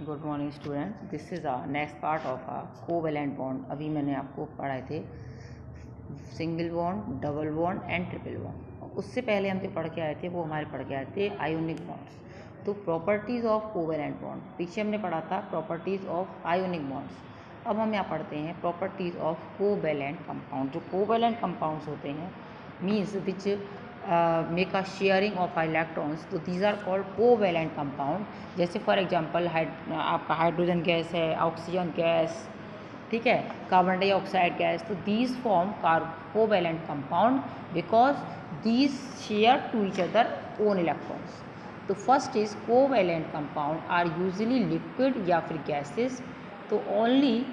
Good morning students, this is next part of covalent bond. अभी मैंने आपको पढ़ाए थे single bond, double bond and triple bond. उससे पहले हम जो पढ़ के आए थे वो हमारे पढ़ के आए थे आयोनिक बॉन्ड्स। तो प्रॉपर्टीज़ ऑफ कोवेलेंट बॉन्ड पीछे हमने पढ़ा था प्रॉपर्टीज़ ऑफ आयोनिक बॉन्ड्स। अब हम यहाँ पढ़ते हैं प्रॉपर्टीज़ ऑफ कोवेलेंट कंपाउंड। जो कोवेलेंट कंपाउंड्स होते हैं means which make a sharing of electrons, तो these are called covalent compound. जैसे फॉर एग्जांपल आपका हाइड्रोजन गैस है, ऑक्सीजन गैस, ठीक है, कार्बन डाइऑक्साइड गैस। तो these form covalent compound because these share to each other own electrons. तो first is covalent compound are usually liquid या फिर gases, तो only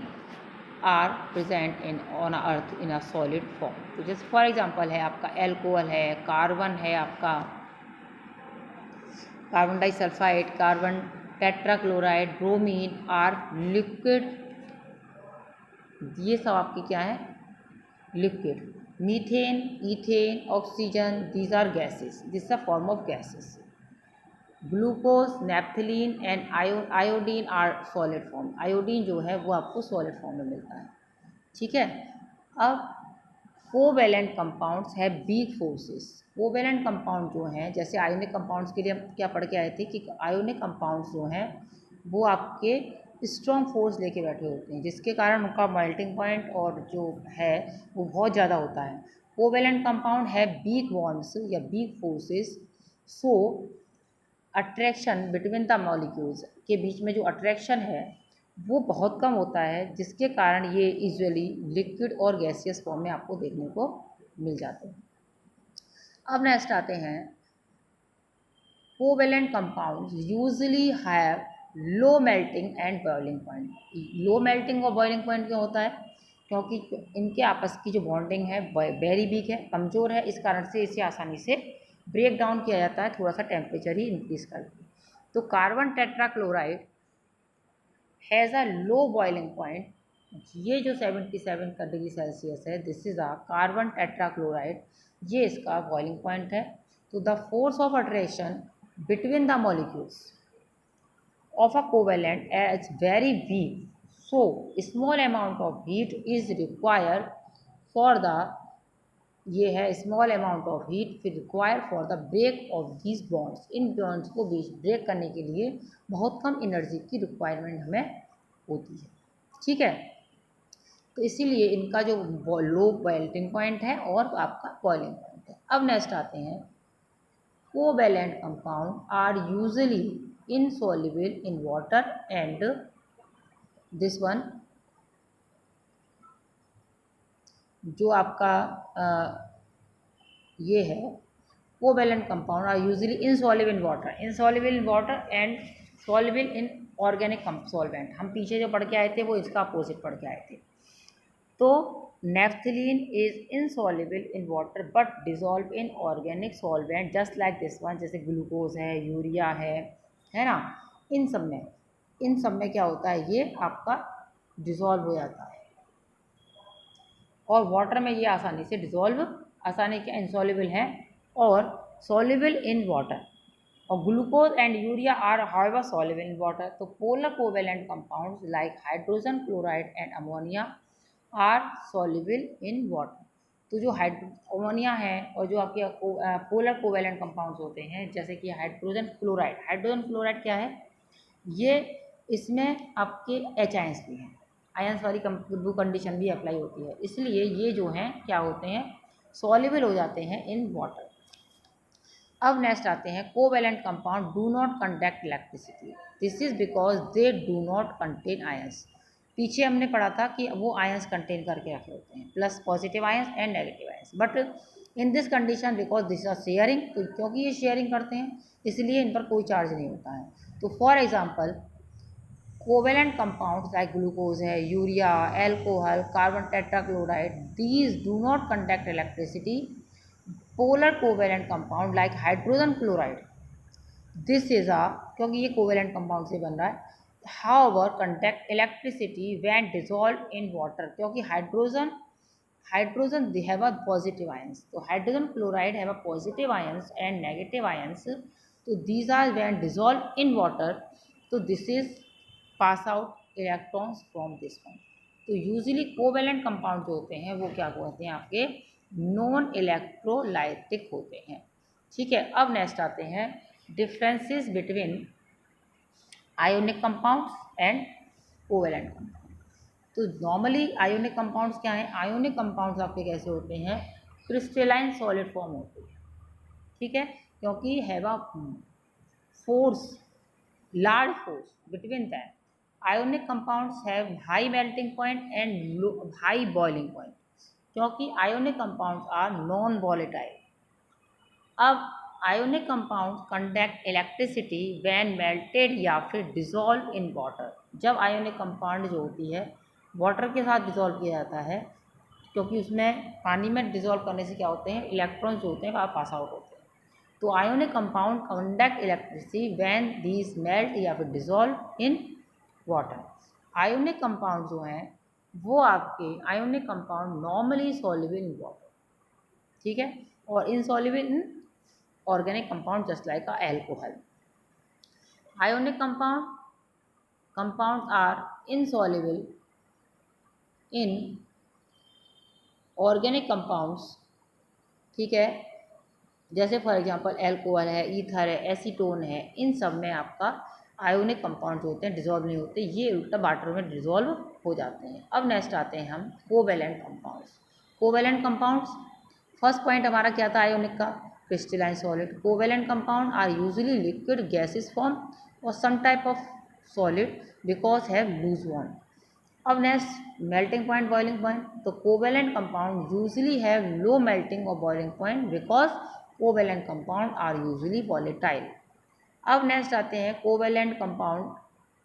are present in on earth in a solid form. तो जैसे for example है आपका alcohol है, carbon है, आपका carbon disulphide, carbon tetrachloride, bromine are liquid. ये सब आपकी क्या है? Liquid. Methane, ethane, oxygen, these are gases, this a form of gases. Glucose, naphthalene and iodine are solid form. Iodine जो है वो आपको सॉलिड फॉर्म में मिलता है, ठीक है। अब कोवेलेंट कंपाउंड्स है वीक फोर्सेस। कोवेलेंट कंपाउंड जो हैं, जैसे आयोनिक कंपाउंड्स के लिए हम क्या पढ़ के आए थे कि आयोनिक कंपाउंड्स जो हैं वो आपके स्ट्रॉन्ग फोर्स लेके बैठे होते हैं, जिसके कारण उनका मेल्टिंग पॉइंट और जो है वो बहुत ज़्यादा होता है। कोवेलेंट कंपाउंड है वीक बॉन्ड्स या weak forces. So attraction between the molecules के बीच में जो अट्रैक्शन है वो बहुत कम होता है, जिसके कारण ये यूजुअली लिक्विड और गैसियस फॉर्म में आपको देखने को मिल जाते हैं। अब नेक्स्ट आते हैं covalent compounds usually have low melting and boiling point. Low melting और बॉइलिंग पॉइंट क्यों होता है? क्योंकि इनके आपस की जो बॉन्डिंग है वेरी वीक है, कमज़ोर है, इस कारण से इसे आसानी से ब्रेक डाउन किया जाता है थोड़ा सा टेम्परेचर ही इंक्रीज करके। तो carbon tetrachloride has a low boiling point. ये जो 77 का डिग्री सेल्सियस है, this is a carbon tetrachloride, ये इसका बॉइलिंग पॉइंट है। तो the force of attraction between the molecules of a covalent is very weak, so small amount of heat is required for the ये है small amount of heat फिर require for the break of these bonds. इन bonds को बीच break करने के लिए बहुत कम एनर्जी की रिक्वायरमेंट हमें होती है, ठीक है। तो इसीलिए इनका जो लो मेल्टिंग पॉइंट है और आपका बॉइलिंग पॉइंट है। अब नेक्स्ट आते हैं covalent compound are usually insoluble in water and this one जो आपका ये है covalent compound are usually insoluble in water, insoluble in water and soluble in organic solvent. हम पीछे जो पढ़ के आए थे वो इसका अपोजिट पढ़ के आए थे। तो naphthalene is insoluble in water but dissolve in organic solvent just like this one. जैसे ग्लूकोज है, यूरिया है ना, इन सब में क्या होता है, ये आपका डिज़ोल्व हो जाता है और वाटर में ये आसानी से डिज़ोल्व, आसानी के इनसॉल्युबल है और सॉल्युबल इन वाटर। और glucose and urea are however soluble in water. तो polar covalent compounds like hydrogen chloride and ammonia are soluble in water. तो जो अमोनिया है और जो आपके पोलर कोवेलेंट कंपाउंड्स होते हैं जैसे कि हाइड्रोजन क्लोराइड क्या है, ये इसमें आपके एच आयंस भी हैं, आयंस वाली कंडीशन भी अप्लाई होती है, इसलिए ये जो हैं क्या होते हैं, सॉल्युबल हो जाते हैं इन वाटर। अब नेक्स्ट आते हैं covalent compound do not conduct electricity, this is because they do not contain ions. पीछे हमने पढ़ा था कि वो आयंस कंटेन करके रखे होते हैं, plus positive ions and negative ions, but in this condition because this are sharing, तो क्योंकि ये शेयरिंग करते हैं इसलिए इन पर कोई चार्ज नहीं होता है। तो for example covalent compounds like glucose है, urea, alcohol, carbon tetrachloride, these do not conduct electricity. Polar covalent compound like hydrogen chloride, this is a, क्योंकि ये कोवेलेंट कंपाउंड से बन रहा है, however conduct electricity when dissolve in water, क्योंकि hydrogen they have a positive ions, तो hydrogen chloride have a positive ions and negative ions, तो these are when dissolve in water, तो this is pass out electrons from this one. तो usually covalent compound जो होते हैं वो क्या होते हैं, आपके नॉन इलेक्ट्रोलाइटिक होते हैं। ठीक है, अब नेक्स्ट आते हैं differences between ionic compounds and covalent compound. तो नॉर्मली आयोनिक कंपाउंड्स क्या हैं, आयोनिक कंपाउंड्स आपके कैसे होते हैं, क्रिस्टलाइन सॉलिड फॉर्म होते हैं। ठीक है, क्योंकि have a force, large force between them. Ionic compounds have high melting point and high boiling point, क्योंकि ionic compounds are non volatile. अब ionic compound conduct electricity when melted या फिर dissolve in water. जब ionic compound जो होती है water के साथ डिज़ोल्व किया जाता है, क्योंकि उसमें पानी में डिज़ोल्व करने से क्या होते हैं, इलेक्ट्रॉन्स जो होते हैं वह पास आउट होते हैं। तो ionic compound conduct electricity when these melt या फिर dissolve in water. Ionic compound जो हैं वो आपके ionic compound normally soluble in water. ठीक है, और insoluble in organic compound just like alcohol. Ionic compounds are insoluble in organic compounds. ठीक है, जैसे फॉर एग्जांपल अल्कोहल है, ईथर है, एसीटोन है, इन सब में आपका आयोनिक कंपाउंड जो होते हैं डिजोल्व नहीं होते, ये उल्टा वाटर में डिजोल्व हो जाते हैं। अब नेक्स्ट आते हैं हम covalent compounds. Covalent compounds, first point हमारा क्या था आयोनिक का, crystalline solid. Covalent compound are usually liquid gases form और some type of solid because have loose bond. अब next melting point, boiling point. तो covalent compound usually have low melting और boiling point because covalent compound are usually volatile. अब next आते हैं covalent compound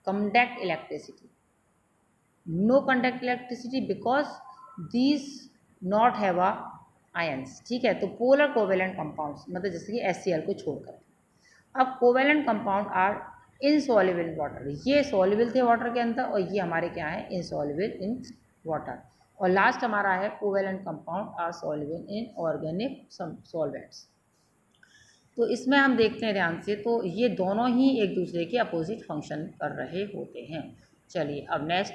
conduct electricity, no conduct electricity because these not have a ions. ठीक है, तो polar covalent compounds मतलब जैसे कि HCl को छोड़कर। अब covalent compound are insoluble in water, ये सॉल्युबल थे वाटर के अंदर और ये हमारे क्या है, इनसॉल्युबल इन वाटर। और लास्ट हमारा है covalent compound are soluble in organic solvents. तो इसमें हम देखते हैं ध्यान से, तो ये दोनों ही एक दूसरे के अपोजिट फंक्शन कर रहे होते हैं। चलिए अब नेक्स्ट